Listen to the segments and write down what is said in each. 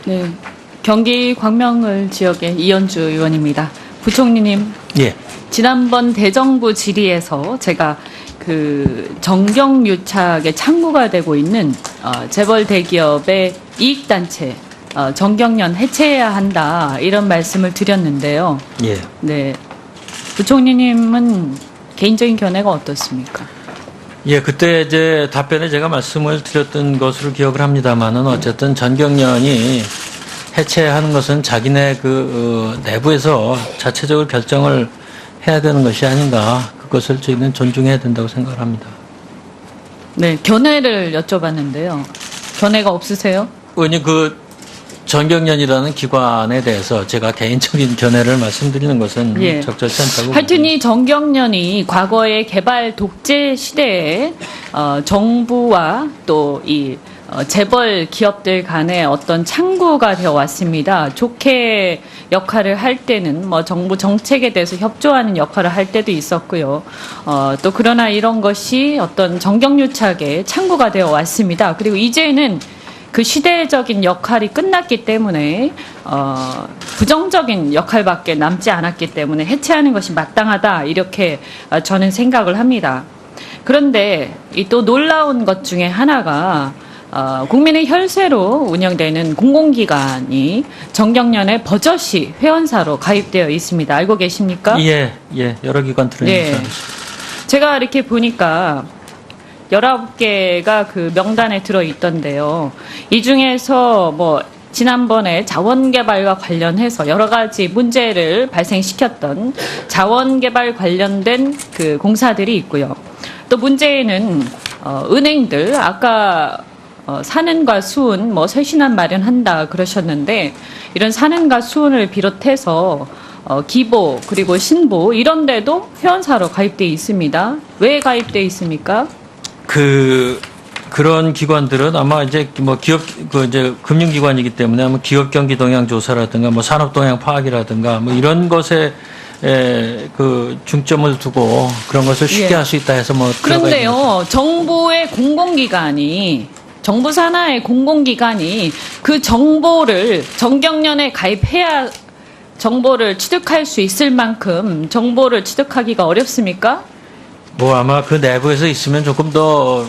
네, 경기 광명을 지역의 이현주 의원입니다. 부총리님, 예. 지난번 대정부 질의에서 제가 그 정경유착의 창구가 되고 있는 재벌 대기업의 이익단체 정경련 해체해야 한다 이런 말씀을 드렸는데요. 예. 네, 부총리님은 개인적인 견해가 어떻습니까? 예, 그때 이제 답변에 제가 말씀을 드렸던 것으로 기억을 합니다만은 어쨌든 전경련이 해체하는 것은 자기네 내부에서 자체적으로 결정을 해야 되는 것이 아닌가. 그것을 저희는 존중해야 된다고 생각을 합니다. 네, 견해를 여쭤봤는데요. 견해가 없으세요? 의원님, 전경련이라는 기관에 대해서 제가 개인적인 견해를 말씀드리는 것은 예. 적절치 않다고. 하여튼 이 정경련이 과거의 개발 독재 시대에 정부와 또 이 재벌 기업들 간의 어떤 창구가 되어 왔습니다. 좋게 역할을 할 때는 뭐 정부 정책에 대해서 협조하는 역할을 할 때도 있었고요. 또 그러나 이런 것이 어떤 정경유착의 창구가 되어 왔습니다. 그리고 이제는 그 시대적인 역할이 끝났기 때문에 부정적인 역할밖에 남지 않았기 때문에 해체하는 것이 마땅하다 이렇게 저는 생각을 합니다. 그런데 이 또 놀라운 것 중에 하나가 국민의 혈세로 운영되는 공공기관이 정경련의 버젓이 회원사로 가입되어 있습니다. 알고 계십니까? 예, 예, 여러 기관들은. 네. 제가 이렇게 보니까 19개가 그 명단에 들어 있던데요. 이 중에서 뭐 지난번에 자원개발과 관련해서 여러 가지 문제를 발생시켰던 자원개발 관련된 그 공사들이 있고요. 또 문제에는 은행들 아까 산은과 수은 뭐 쇄신안 마련한다 그러셨는데 이런 산은과 수은을 비롯해서 기보 그리고 신보 이런 데도 회원사로 가입돼 있습니다. 왜 가입돼 있습니까? 그런 기관들은 아마 이제 뭐 이제 금융기관이기 때문에 아마 기업 경기 동향 조사라든가 뭐 산업 동향 파악이라든가 뭐 이런 것에 중점을 두고 그런 것을 쉽게 예. 할 수 있다 해서 뭐. 그런데요, 정부의 공공기관이 정부 산하의 공공기관이 그 정보를 정경련에 가입해야 정보를 취득할 수 있을 만큼 정보를 취득하기가 어렵습니까? 뭐 아마 그 내부에서 있으면 조금 더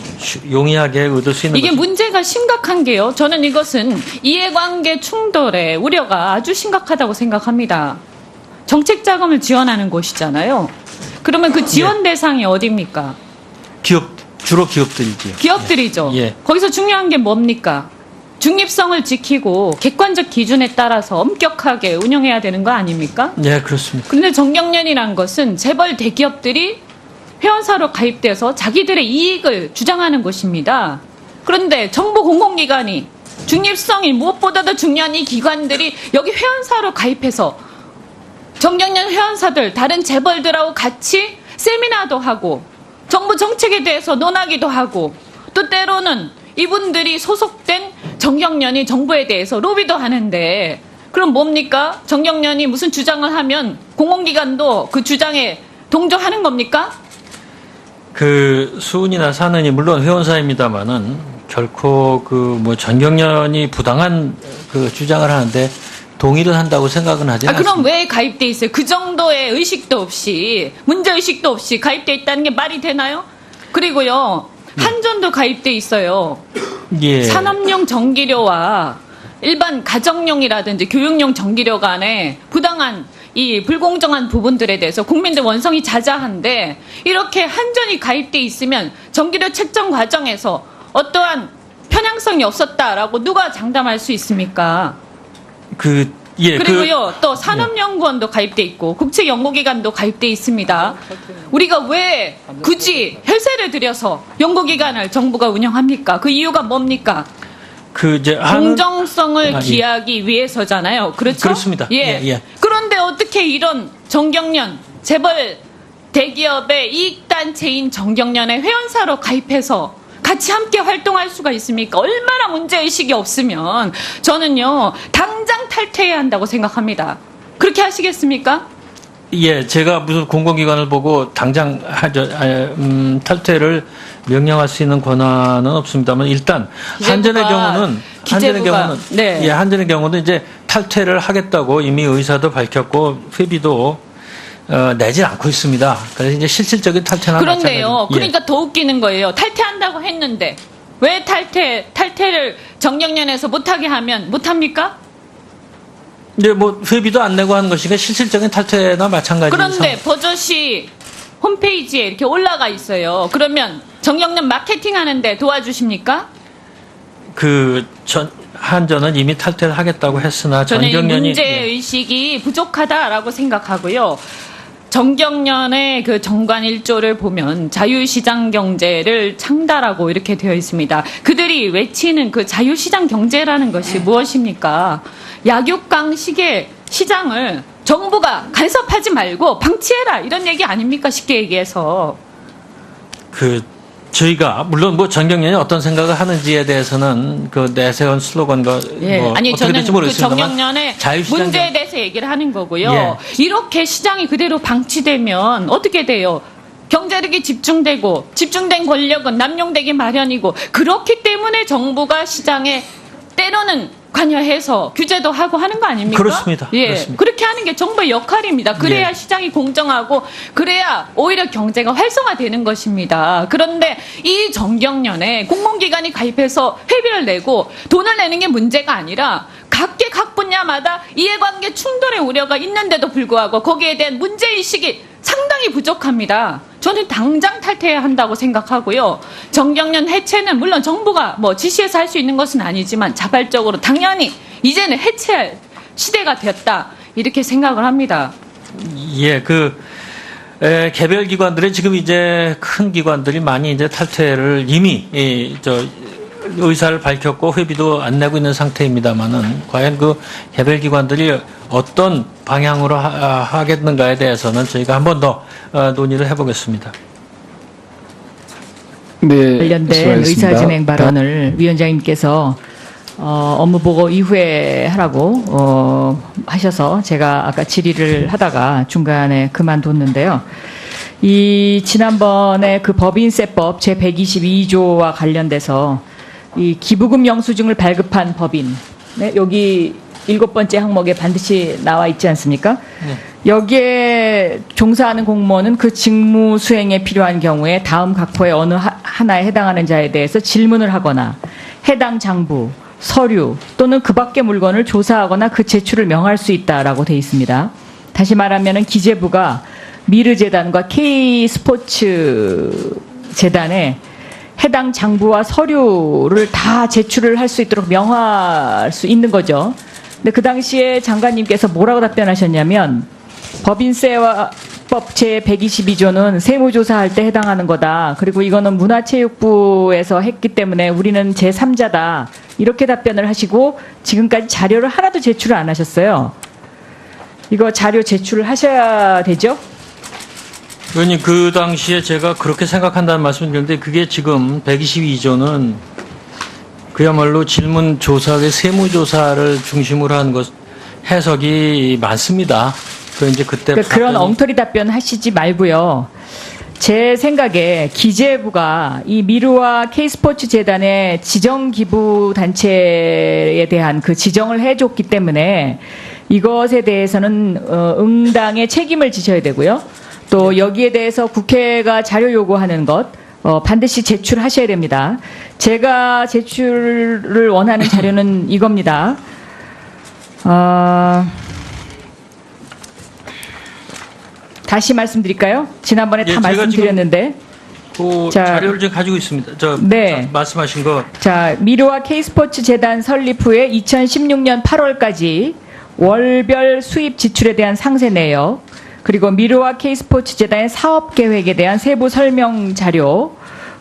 용이하게 얻을 수 있는. 이게 문제가 심각한 게요. 저는 이것은 이해관계 충돌의 우려가 아주 심각하다고 생각합니다. 정책 자금을 지원하는 곳이잖아요. 그러면 그 지원 대상이 어디입니까? 주로 기업들이지요. 기업들이죠. 예. 거기서 중요한 게 뭡니까? 중립성을 지키고 객관적 기준에 따라서 엄격하게 운영해야 되는 거 아닙니까? 예, 그렇습니다. 그런데 정경련이란 것은 재벌 대기업들이 회원사로 가입돼서 자기들의 이익을 주장하는 곳입니다. 그런데 정부 공공기관이 중립성이 무엇보다도 중요한 이 기관들이 여기 회원사로 가입해서 정경련 회원사들 다른 재벌들하고 같이 세미나도 하고 정부 정책에 대해서 논하기도 하고 또 때로는 이분들이 소속된 정경련이 정부에 대해서 로비도 하는데 그럼 뭡니까? 정경련이 무슨 주장을 하면 공공기관도 그 주장에 동조하는 겁니까? 수은이나 산은이 물론 회원사입니다만은 결코 뭐 전경련이 부당한 주장을 하는데 동의를 한다고 생각은 하지 않습니다. 그럼 왜 가입돼 있어요? 그 정도의 의식도 없이 문제의식도 없이 가입돼 있다는 게 말이 되나요? 그리고요 한전도 가입돼 있어요. 예. 산업용 전기료와 일반 가정용이라든지 교육용 전기료 간에 부당한 이 불공정한 부분들에 대해서 국민들 원성이 자자한데 이렇게 한전이 가입돼 있으면 전기료 책정 과정에서 어떠한 편향성이 없었다라고 누가 장담할 수 있습니까? 그리고요 또 산업연구원도 가입돼 있고 국책연구기관도 가입돼 있습니다. 우리가 왜 굳이 혈세를 들여서 연구기관을 정부가 운영합니까? 그 이유가 뭡니까? 공정성을 기하기 위해서잖아요. 그렇죠? 그렇습니다. 예. 그런데 어떻게 이런 정경련 재벌 대기업의 이익단체인 정경련의 회원사로 가입해서 같이 함께 활동할 수가 있습니까? 얼마나 문제의식이 없으면 저는요 당장 탈퇴해야 한다고 생각합니다. 그렇게 하시겠습니까? 예, 제가 무슨 공공기관을 보고 당장 탈퇴를 명령할 수 있는 권한은 없습니다만 일단 한전의 경우는 한전의 기재부가 경우는 네. 예, 한전의 경우도 이제 탈퇴를 하겠다고 이미 의사도 밝혔고 회비도 내지 않고 있습니다. 그래서 이제 실질적인 탈퇴나 그런데요. 마찬가지. 그러니까 더 웃기는 거예요. 탈퇴한다고 했는데 왜 탈퇴를 정경련에서 못하게 하면 못합니까? 이제 뭐 회비도 안 내고 하는 것이니까 실질적인 탈퇴나 마찬가지. 그런데 버젓이 홈페이지에 이렇게 올라가 있어요. 그러면 정경련 마케팅 하는데 도와주십니까? 한전은 이미 탈퇴를 하겠다고 했으나 저는 이 전경련이 문제 의식이 부족하다라고 생각하고요. 정경련의 그 정관 1조를 보면 자유시장 경제를 창달하고 이렇게 되어 있습니다. 그들이 외치는 그 자유시장 경제라는 것이 무엇입니까? 약육강식의 시장을 정부가 간섭하지 말고 방치해라 이런 얘기 아닙니까? 쉽게 얘기해서. 저희가 물론 뭐 전경련이 어떤 생각을 하는지에 대해서는 그 내세운 슬로건과 예, 뭐 아니 어떻게 저는 될지 그 모르겠습니다만 정경련의 자유시장 문제에 대해서 얘기를 하는 거고요. 예. 이렇게 시장이 그대로 방치되면 어떻게 돼요? 경제력이 집중된 권력은 남용되기 마련이고 그렇기 때문에 정부가 시장에 때로는 관여해서 규제도 하고 하는 거 아닙니까? 그렇습니다. 예, 그렇습니다. 그렇게 하는 게 정부의 역할입니다. 그래야 예. 시장이 공정하고 그래야 오히려 경제가 활성화되는 것입니다. 그런데 이 정경련에 공공기관이 가입해서 회비를 내고 돈을 내는 게 문제가 아니라 각 분야마다 이해관계 충돌의 우려가 있는데도 불구하고 거기에 대한 문제의식이 상당히 부족합니다. 저는 당장 탈퇴해야 한다고 생각하고요. 정경련 해체는 물론 정부가 뭐 지시해서 할 수 있는 것은 아니지만 자발적으로 당연히 이제는 해체할 시대가 되었다. 이렇게 생각을 합니다. 예, 개별 기관들이 지금 이제 큰 기관들이 많이 이제 탈퇴를 이미 의사를 밝혔고 회비도 안 내고 있는 상태입니다만은 과연 그 개별 기관들이 어떤 방향으로 하겠는가에 대해서는 저희가 한 번 더 논의를 해보겠습니다. 네, 관련된 수고하셨습니다. 의사진행 발언을 위원장님께서 업무 보고 이후에 하라고 하셔서 제가 아까 질의를 하다가 중간에 그만뒀는데요. 이 지난번에 그 법인세법 제122조와 관련돼서 이 기부금 영수증을 발급한 법인, 네, 여기 7번째 항목에 반드시 나와 있지 않습니까? 네. 여기에 종사하는 공무원은 그 직무 수행에 필요한 경우에 다음 각호의 어느 하나에 해당하는 자에 대해서 질문을 하거나 해당 장부, 서류 또는 그 밖의 물건을 조사하거나 그 제출을 명할 수 있다라고 되어 있습니다. 다시 말하면 기재부가 미르재단과 K스포츠 재단에 해당 장부와 서류를 다 제출을 할 수 있도록 명할 수 있는 거죠. 근데 그 당시에 장관님께서 뭐라고 답변하셨냐면 법인세법 제122조는 세무조사할 때 해당하는 거다. 그리고 이거는 문화체육부에서 했기 때문에 우리는 제3자다. 이렇게 답변을 하시고 지금까지 자료를 하나도 제출을 안 하셨어요. 이거 자료 제출을 하셔야 되죠? 의원님, 그 당시에 제가 그렇게 생각한다는 말씀을 드렸는데 그게 지금 122조는 그야말로 질문 조사의 세무조사를 중심으로 한 것 해석이 많습니다. 그 이제 그때 그러니까 그런 답변이- 엉터리 답변 하시지 말고요. 제 생각에 기재부가 이 미르와 K스포츠 재단의 지정 기부 단체에 대한 그 지정을 해줬기 때문에 이것에 대해서는 응당의 책임을 지셔야 되고요. 또 여기에 대해서 국회가 자료 요구하는 것 반드시 제출하셔야 됩니다. 제가 제출을 원하는 자료는 이겁니다. 다시 말씀드릴까요? 지난번에 예, 다 제가 말씀드렸는데. 그 자, 자료를 지금 가지고 있습니다. 네. 말씀하신 거 자, 미르와 K스포츠 재단 설립 후에 2016년 8월까지 월별 수입 지출에 대한 상세 내역, 그리고 미르와 K스포츠 재단의 사업 계획에 대한 세부 설명 자료,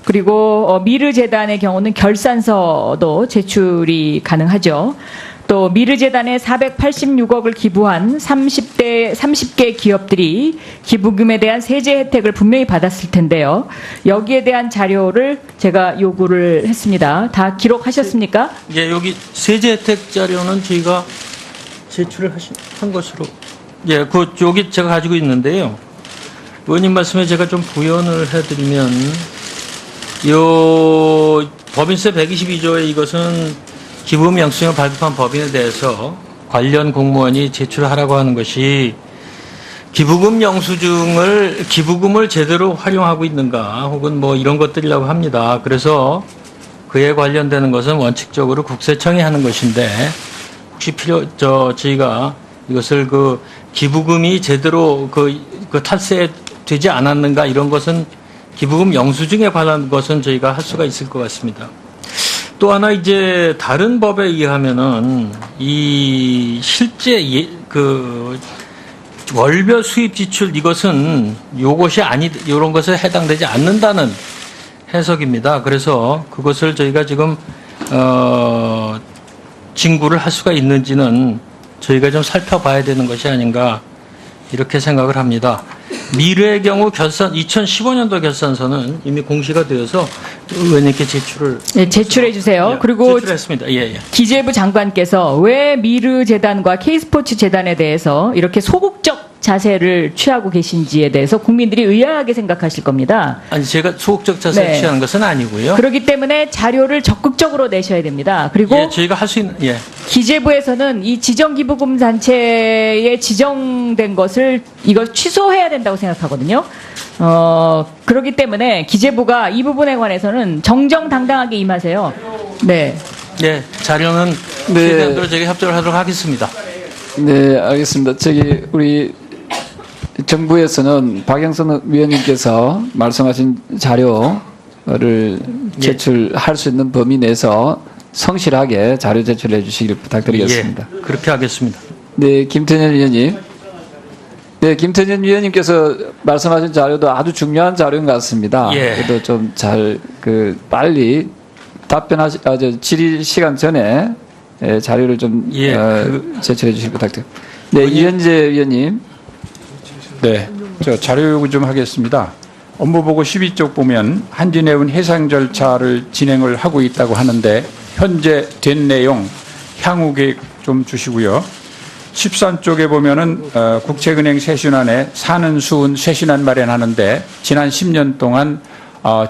그리고 미르 재단의 경우는 결산서도 제출이 가능하죠. 또 미르 재단에 486억을 기부한 30개 기업들이 기부금에 대한 세제 혜택을 분명히 받았을 텐데요. 여기에 대한 자료를 제가 요구를 했습니다. 다 기록하셨습니까? 예, 여기 세제 혜택 자료는 저희가 제출을 한 것으로 예, 여기 제가 가지고 있는데요. 의원님 말씀에 제가 좀 부연을 해드리면 요 법인세 122조의 이것은 기부금 영수증을 발급한 법인에 대해서 관련 공무원이 제출하라고 하는 것이 기부금 영수증을 기부금을 제대로 활용하고 있는가 혹은 뭐 이런 것들이라고 합니다. 그래서 그에 관련되는 것은 원칙적으로 국세청이 하는 것인데 혹시 저희가 이것을 그 기부금이 제대로 그 탈세되지 않았는가 이런 것은 기부금 영수증에 관한 것은 저희가 할 수가 있을 것 같습니다. 또 하나 이제 다른 법에 의하면은 이 실제 그 월별 수입 지출 이것은 요것이 요런 것에 해당되지 않는다는 해석입니다. 그래서 그것을 저희가 지금 징구를 할 수가 있는지는 저희가 좀 살펴봐야 되는 것이 아닌가 이렇게 생각을 합니다. 미래의 경우 2015년도 결산서는 이미 공시가 되어서 의원님께 제출을 네, 제출해 주세요. 예, 그리고 제출했습니다. 예. 기재부 장관께서 왜 미르 재단과 K스포츠 재단에 대해서 이렇게 소극적 자세를 취하고 계신지에 대해서 국민들이 의아하게 생각하실 겁니다. 아니 제가 소극적 자세를 네. 취하는 것은 아니고요. 그렇기 때문에 자료를 적극적으로 내셔야 됩니다. 그리고 예, 저희가 할 수 있는 기재부에서는 이 지정기부금 단체에 지정된 것을 이걸 취소해야 된다고 생각하거든요. 그렇기 때문에 기재부가 이 부분에 관해서는 정정당당하게 임하세요. 네. 예, 자료는 네. 최대한 대로 저희가 협조를 하도록 하겠습니다. 네, 알겠습니다. 우리 정부에서는 박영선 위원님께서 말씀하신 자료를 제출할 수 있는 범위 내에서 성실하게 자료 제출해 주시길 부탁드리겠습니다. 예, 그렇게 하겠습니다. 네, 김태년 위원님. 네, 김태년 위원님께서 말씀하신 자료도 아주 중요한 자료인 것 같습니다. 예. 그래도 좀 빨리 질의 시간 전에 자료를 좀 제출해 주시길 부탁드립니다. 네, 이현재 위원님. 네, 저 자료 요구 좀 하겠습니다. 업무보고 12쪽 보면 한진해운 해상 절차를 진행을 하고 있다고 하는데 현재 된 내용, 향후 계획 좀 주시고요. 13쪽에 보면은 국책은행 쇄신안에 사는 수은 쇄신안 마련하는데 지난 10년 동안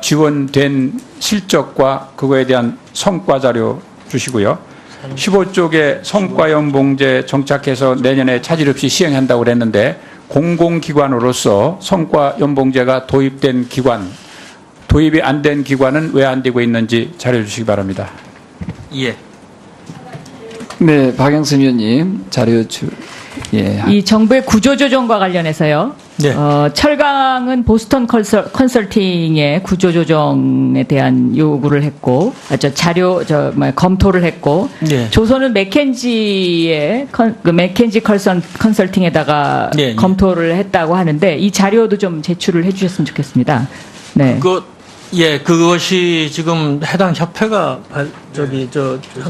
지원된 실적과 그거에 대한 성과 자료 주시고요. 15쪽에 성과연봉제 정착해서 내년에 차질 없이 시행한다고 그랬는데 공공기관으로서 성과연봉제가 도입된 기관, 도입이 안 된 기관은 왜 안 되고 있는지 자료해 주시기 바랍니다. 예. 네, 박영선 위원님 자료 이 정부의 구조조정과 관련해서요. 네. 철강은 보스턴 컨설팅의 구조조정에 대한 요구를 했고, 검토를 했고, 네. 조선은 맥켄지의 맥켄지 컨설팅에다가 네, 검토를 했다고 하는데 이 자료도 좀 제출을 해주셨으면 좋겠습니다. 네. 그것이 지금 해당 협회가 한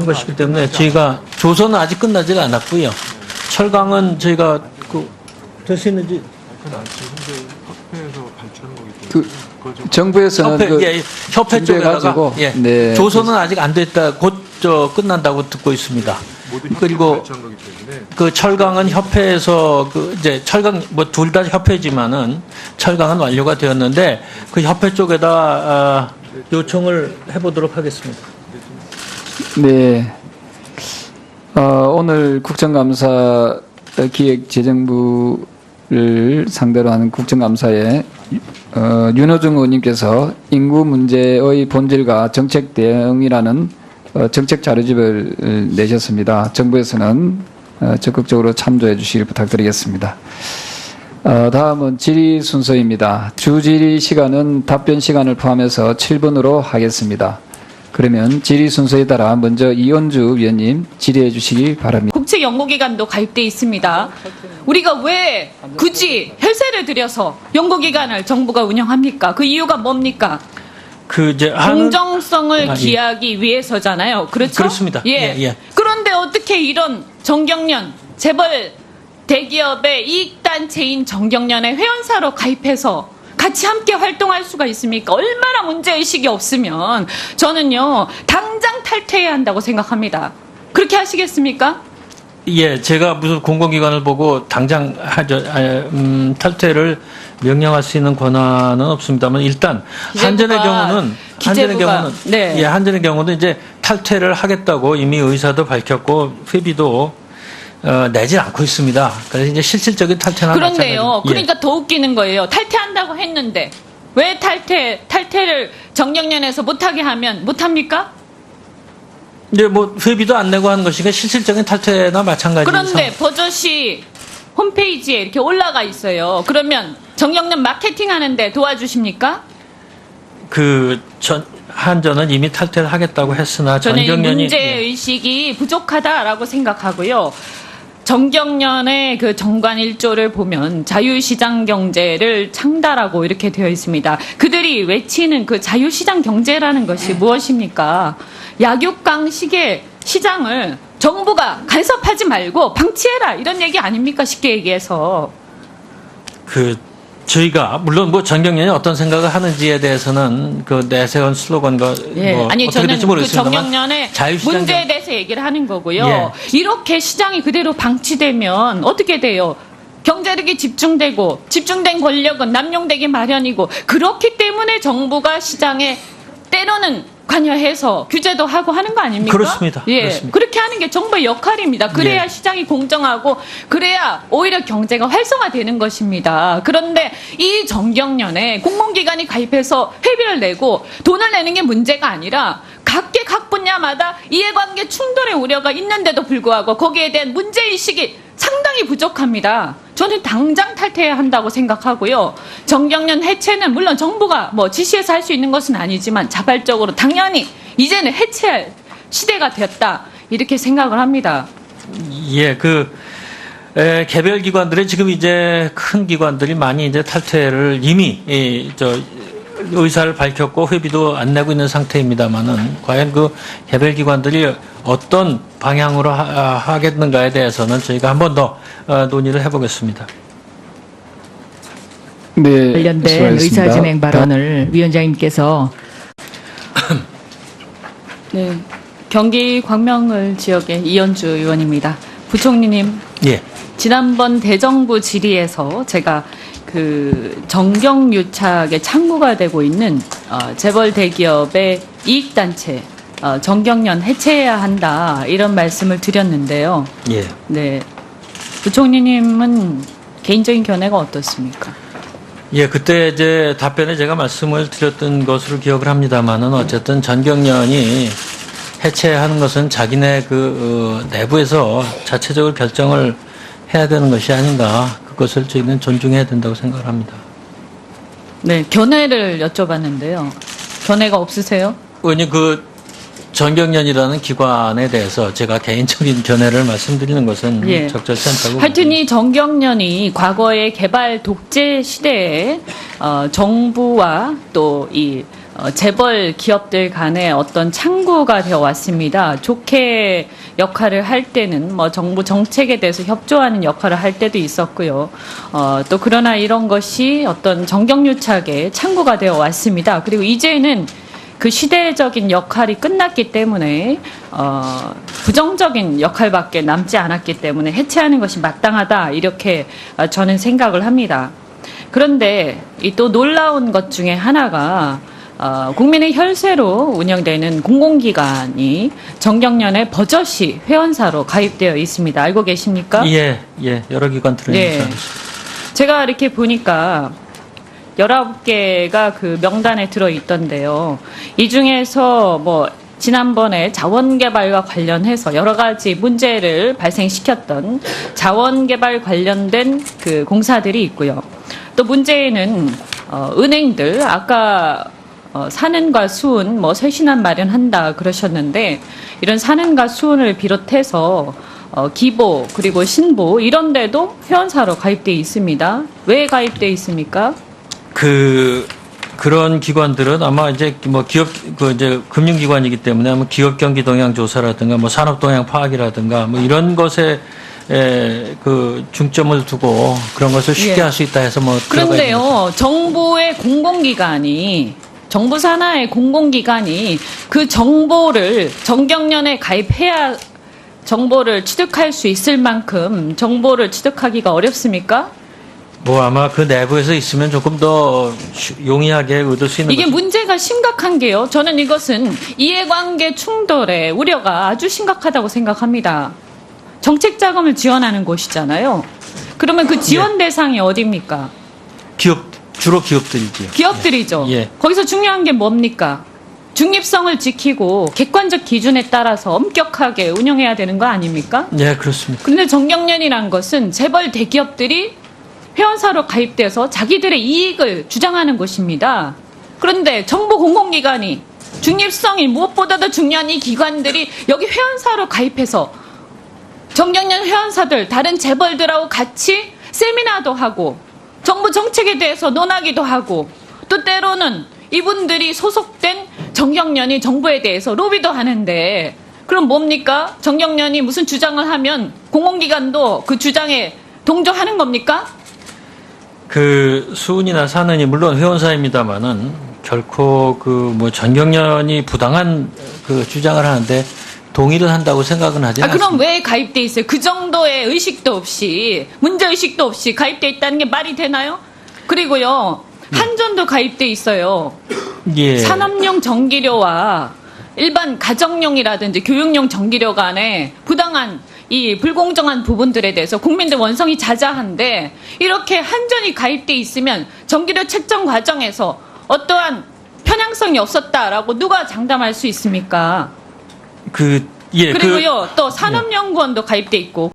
것이기 때문에 저희가 조선은 아직 끝나지가 않았고요. 철강은 저희가 됐었는지 정부에서는 협회 쪽에다가 네. 조선은 아직 안 됐다 곧 끝난다고 듣고 있습니다. 그리고 그 철강은 협회에서 이제 철강 둘 다 협회지만은 철강은 완료가 되었는데 그 협회 쪽에다 요청을 해보도록 하겠습니다. 네. 오늘 국정감사 기획재정부를 상대로 하는 국정감사에 윤호중 의원님께서 인구 문제의 본질과 정책 대응이라는 정책 자료집을 내셨습니다. 정부에서는 적극적으로 참조해 주시길 부탁드리겠습니다. 다음은 질의 순서입니다. 주질의 시간은 답변 시간을 포함해서 7분으로 하겠습니다. 그러면 질의 순서에 따라 먼저 이원주 위원님 질의해 주시기 바랍니다. 국책연구기관도 가입돼 있습니다. 우리가 왜 굳이 혈세를 들여서 연구기관을 정부가 운영합니까? 그 이유가 뭡니까? 공정성을 기하기 위해서잖아요. 그렇죠? 그렇습니다. 예. 그런데 어떻게 이런 정경련, 재벌 대기업의 이익단체인 정경련의 회원사로 가입해서 같이 함께 활동할 수가 있습니까? 얼마나 문제의식이 없으면 저는요, 당장 탈퇴해야 한다고 생각합니다. 그렇게 하시겠습니까? 예, 제가 무슨 공공기관을 보고 당장 탈퇴를 명령할 수 있는 권한은 없습니다만 일단 한전의 경우는 네. 한전의 경우는 이제 탈퇴를 하겠다고 이미 의사도 밝혔고 회비도 내지 않고 있습니다. 그래서 이제 실질적인 탈퇴나 그런데요. 마찬가지. 그러니까 더 웃기는 거예요. 탈퇴한다고 했는데 왜 탈퇴를 정경련에서 못하게 하면 못합니까? 이제 뭐 회비도 안 내고 하는 것이니까 실질적인 탈퇴나 마찬가지. 그런데 버젓이 홈페이지에 이렇게 올라가 있어요. 그러면 정경련 마케팅 하는데 도와주십니까? 한전은 이미 탈퇴를 하겠다고 했으나 저는 이 전경련이 문제 의식이 부족하다라고 생각하고요. 정경련의 그 정관 1조를 보면 자유시장 경제를 창달하고 이렇게 되어 있습니다. 그들이 외치는 그 자유시장 경제라는 것이 무엇입니까? 약육강식의 시장을 정부가 간섭하지 말고 방치해라 이런 얘기 아닙니까? 쉽게 얘기해서. 저희가 물론 뭐 전경련이 어떤 생각을 하는지에 대해서는 그 내세운 슬로건과 예. 뭐 아니 어떻게 저는 될지 그 모르겠습니다만 정경련의 자유시장 문제에 대해서 얘기를 하는 거고요. 예. 이렇게 시장이 그대로 방치되면 어떻게 돼요? 경제력이 집중된 권력은 남용되기 마련이고 그렇기 때문에 정부가 시장에 때로는 관여해서 규제도 하고 하는 거 아닙니까? 그렇습니다. 예, 그렇습니다. 그렇게 하는 게 정부의 역할입니다. 그래야 예. 시장이 공정하고 그래야 오히려 경제가 활성화되는 것입니다. 그런데 이 정경련에 공공기관이 가입해서 회비를 내고 돈을 내는 게 문제가 아니라 각 분야마다 이해관계 충돌의 우려가 있는데도 불구하고 거기에 대한 문제의식이 상당히 부족합니다. 저는 당장 탈퇴해야 한다고 생각하고요. 정경련 해체는 물론 정부가 뭐 지시해서 할 수 있는 것은 아니지만 자발적으로 당연히 이제는 해체할 시대가 되었다. 이렇게 생각을 합니다. 예, 개별 기관들이 지금 이제 큰 기관들이 많이 이제 탈퇴를 이미 의사를 밝혔고 회비도 안 내고 있는 상태입니다만은 과연 그 개별 기관들이 어떤 방향으로 하겠는가에 대해서는 저희가 한 번 더 논의를 해보겠습니다. 네, 관련된 수고하셨습니다. 의사진행 발언을 위원장님께서 네, 경기 광명을 지역의 이현주 의원입니다. 부총리님, 예, 지난번 대정부 질의에서 제가 그 정경유착의 창구가 되고 있는 재벌 대기업의 이익단체 정경련 해체해야 한다 이런 말씀을 드렸는데요. 예. 네, 부총리님은 개인적인 견해가 어떻습니까? 예, 그때 이제 답변에 제가 말씀을 드렸던 것으로 기억을 합니다만은 어쨌든 전경련이 해체하는 것은 자기네 내부에서 자체적으로 결정을 해야 되는 것이 아닌가. 그것을 저희는 존중해야 된다고 생각을 합니다. 네, 견해를 여쭤봤는데요. 견해가 없으세요? 의원님, 전경련이라는 기관에 대해서 제가 개인적인 견해를 말씀드리는 것은 예. 적절치 않다고. 하여튼 이 정경련이 과거의 개발 독재 시대에 정부와 또 이 재벌 기업들 간의 어떤 창구가 되어 왔습니다. 좋게 역할을 할 때는 뭐 정부 정책에 대해서 협조하는 역할을 할 때도 있었고요. 또 그러나 이런 것이 어떤 정경유착의 창구가 되어 왔습니다. 그리고 이제는 그 시대적인 역할이 끝났기 때문에 부정적인 역할밖에 남지 않았기 때문에 해체하는 것이 마땅하다 이렇게 저는 생각을 합니다. 그런데 이 또 놀라운 것 중에 하나가 국민의 혈세로 운영되는 공공기관이 정경련의 버젓이 회원사로 가입되어 있습니다. 알고 계십니까? 예, 여러 기관들은 네. 있습니다. 제가 이렇게 보니까 19개가 그 명단에 들어 있던데요. 이 중에서 뭐 지난번에 자원개발과 관련해서 여러 가지 문제를 발생시켰던 자원개발 관련된 그 공사들이 있고요. 또 문제에는 은행들 아까 산은과 수은 뭐 쇄신안 마련한다 그러셨는데 이런 산은과 수은을 비롯해서 기보 그리고 신보 이런 데도 회원사로 가입돼 있습니다. 왜 가입돼 있습니까? 그런 기관들은 아마 이제 뭐 이제 금융기관이기 때문에 아마 기업 경기 동향 조사라든가 뭐 산업 동향 파악이라든가 뭐 이런 것에 중점을 두고 그런 것을 쉽게 예. 할 수 있다 해서 뭐 그런데요, 정부의 공공기관이 정부 산하의 공공기관이 그 정보를 정경련에 가입해야 정보를 취득할 수 있을 만큼 정보를 취득하기가 어렵습니까? 뭐 아마 그 내부에서 있으면 조금 더 용이하게 얻을 수 있는 이게 거죠. 문제가 심각한 게요. 저는 이것은 이해관계 충돌의 우려가 아주 심각하다고 생각합니다. 정책 자금을 지원하는 곳이잖아요. 그러면 그 지원 대상이 어디입니까? 주로 기업들이지요. 기업들이죠. 예. 거기서 중요한 게 뭡니까? 중립성을 지키고 객관적 기준에 따라서 엄격하게 운영해야 되는 거 아닙니까? 네, 그렇습니다. 그런데 정경련이란 것은 재벌 대기업들이 회원사로 가입돼서 자기들의 이익을 주장하는 곳입니다. 그런데 정부 공공기관이 중립성이 무엇보다도 중요한 이 기관들이 여기 회원사로 가입해서 정경련 회원사들 다른 재벌들하고 같이 세미나도 하고 정부 정책에 대해서 논하기도 하고 또 때로는 이분들이 소속된 정경련이 정부에 대해서 로비도 하는데 그럼 뭡니까? 정경련이 무슨 주장을 하면 공공기관도 그 주장에 동조하는 겁니까? 그 수은이나 사는이 물론 회원사입니다만은 결코 그 뭐 전경련이 부당한 그 주장을 하는데 동의를 한다고 생각은 하지 않습니다. 그럼 왜 가입돼 있어요? 그 정도의 의식도 없이 문제 의식도 없이 가입돼 있다는 게 말이 되나요? 그리고요 한전도 가입돼 있어요. 예. 산업용 전기료와 일반 가정용이라든지 교육용 전기료 간에 부당한 이 불공정한 부분들에 대해서 국민들 원성이 자자한데 이렇게 한전이 가입돼 있으면 전기료 책정 과정에서 어떠한 편향성이 없었다라고 누가 장담할 수 있습니까? 예, 그리고요 또 산업연구원도 가입돼 있고